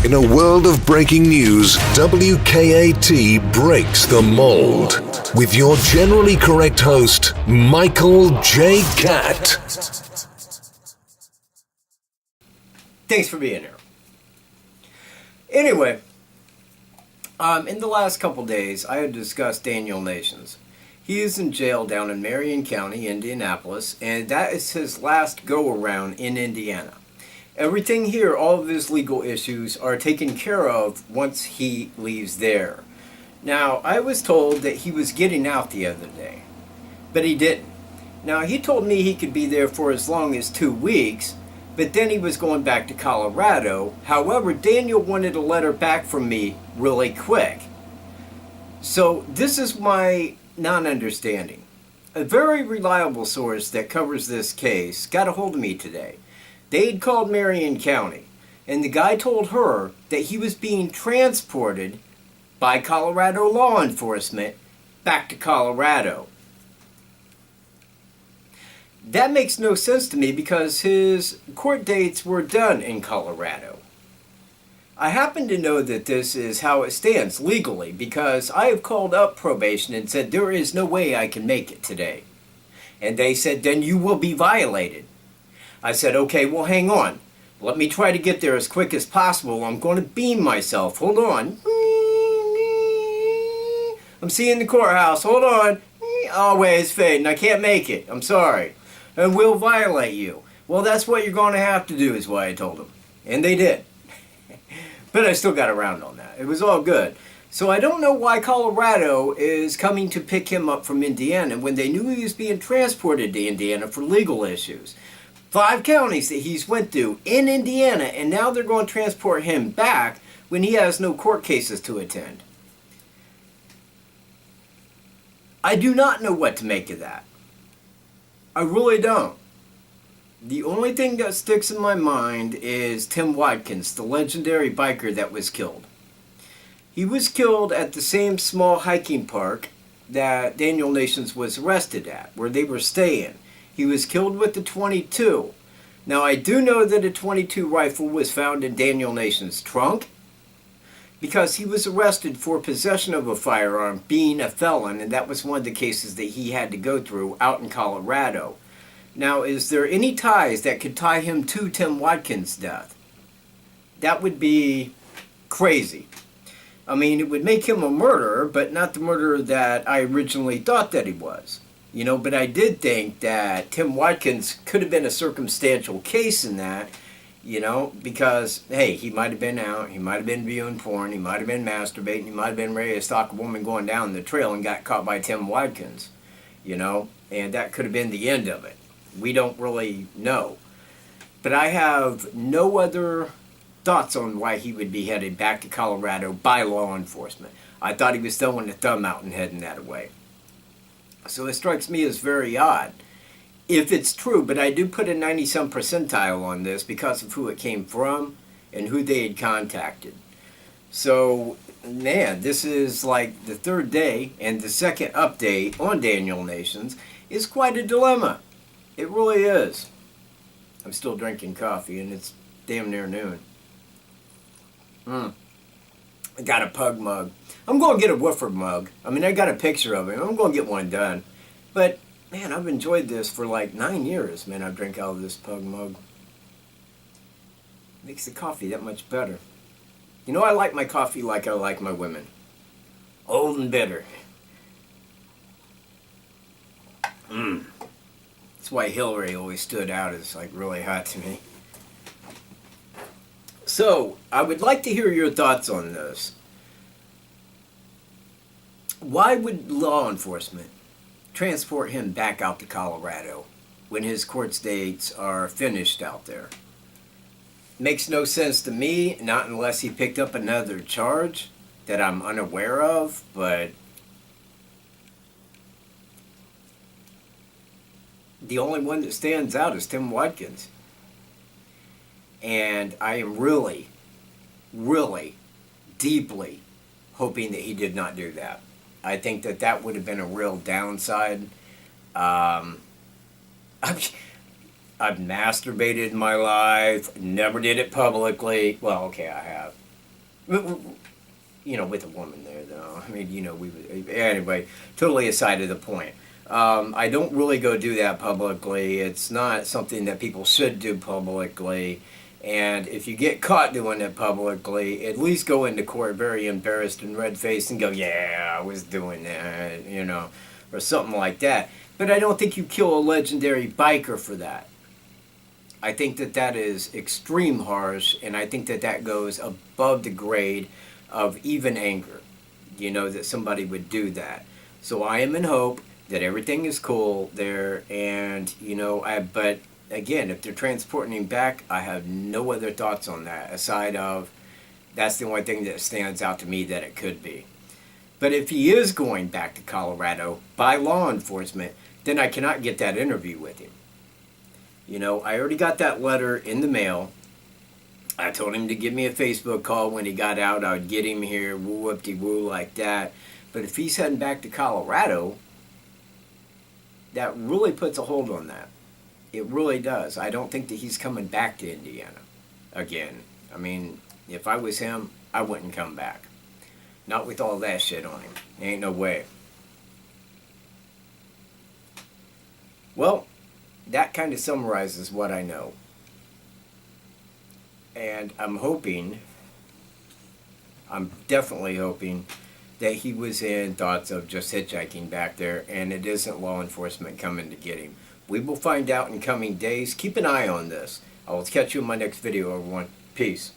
In a world of breaking news, WKAT breaks the mold. With your generally correct host, Michael J. Catt. Thanks for being here. Anyway, in the last couple days, I had discussed Daniel Nations. He is in jail down in Marion County, Indianapolis, and that is his last go-around in Indiana. Everything here, all of his legal issues, are taken care of once he leaves there. Now, I was told that he was getting out the other day, but he didn't. Now, he told me he could be there for as long as 2 weeks, but then he was going back to Colorado. However, Daniel wanted a letter back from me really quick. So, this is my non-understanding. A very reliable source that covers this case got a hold of me today. They had called Marion County, and the guy told her that he was being transported by Colorado law enforcement back to Colorado. That makes no sense to me because his court dates were done in Colorado. I happen to know that this is how it stands legally because I have called up probation and said there is no way I can make it today. And they said, then you will be violated. I said, okay, well, hang on. Let me try to get there as quick as possible. I'm going to beam myself. Hold on. I'm seeing the courthouse. Hold on. Oh, wait, it's fading. I can't make it. I'm sorry. And we'll violate you. Well, that's what you're going to have to do is what I told them. And they did. But I still got around on that. It was all good. So I don't know why Colorado is coming to pick him up from Indiana when they knew he was being transported to Indiana for legal issues. 5 counties that he's went through in Indiana, and now they're going to transport him back when he has no court cases to attend. I do not know what to make of that. I really don't. The only thing that sticks in my mind is Tim Watkins, the legendary biker that was killed. He was killed at the same small hiking park that Daniel Nations was arrested at, where they were staying. He was killed with a .22. Now, I do know that a .22 rifle was found in Daniel Nations' trunk because he was arrested for possession of a firearm, being a felon, and that was one of the cases that he had to go through out in Colorado. Now, is there any ties that could tie him to Tim Watkins' death? That would be crazy. I mean, it would make him a murderer, but not the murderer that I originally thought that he was. You know, but I did think that Tim Watkins could have been a circumstantial case in that, you know, because, hey, he might have been out, he might have been viewing porn, he might have been masturbating, he might have been ready to stalk a woman going down the trail and got caught by Tim Watkins, you know, and that could have been the end of it. We don't really know. But I have no other thoughts on why he would be headed back to Colorado by law enforcement. I thought he was throwing the thumb out and heading that away. So it strikes me as very odd, if it's true, but I do put a 90-some percentile on this because of who it came from and who they had contacted. So, man, this is like the 3rd day, and the second update on Daniel Nations is quite a dilemma. It really is. I'm still drinking coffee, and it's damn near noon. I got a pug mug. I'm going to get a Wooford mug. I mean, I got a picture of it. I'm going to get one done. But, man, I've enjoyed this for like 9 years, man. I drink out of this pug mug. Makes the coffee that much better. You know, I like my coffee like I like my women. Old and bitter. That's why Hillary always stood out as like really hot to me. So, I would like to hear your thoughts on this. Why would law enforcement transport him back out to Colorado when his court dates are finished out there? Makes no sense to me, not unless he picked up another charge that I'm unaware of, but the only one that stands out is Tim Watkins. And I am really, really deeply hoping that he did not do that. I think that that would have been a real downside. I've masturbated in my life, never did it publicly. Well, okay, I have. With a woman there, though. I mean, anyway, totally aside of the point. I don't really go do that publicly. It's not something that people should do publicly. And if you get caught doing it publicly, at least go into court very embarrassed and red-faced and go, yeah, I was doing that, or something like that. But I don't think you kill a legendary biker for that. I think that is extreme harsh, and I think that goes above the grade of even anger, that somebody would do that. So I am in hope that everything is cool there, and, but again, if they're transporting him back, I have no other thoughts on that, aside of that's the only thing that stands out to me that it could be. But if he is going back to Colorado by law enforcement, then I cannot get that interview with him. I already got that letter in the mail. I told him to give me a Facebook call when he got out. I would get him here, woo-whoop-de-woo, like that. But if he's heading back to Colorado, that really puts a hold on that. It really does. I don't think that he's coming back to Indiana again. I mean, if I was him, I wouldn't come back. Not with all that shit on him. Ain't no way. Well, that kind of summarizes what I know. And I'm definitely hoping that he was in thoughts of just hitchhiking back there, and it isn't law enforcement coming to get him. We will find out in coming days. Keep an eye on this. I will catch you in my next video, everyone. Peace.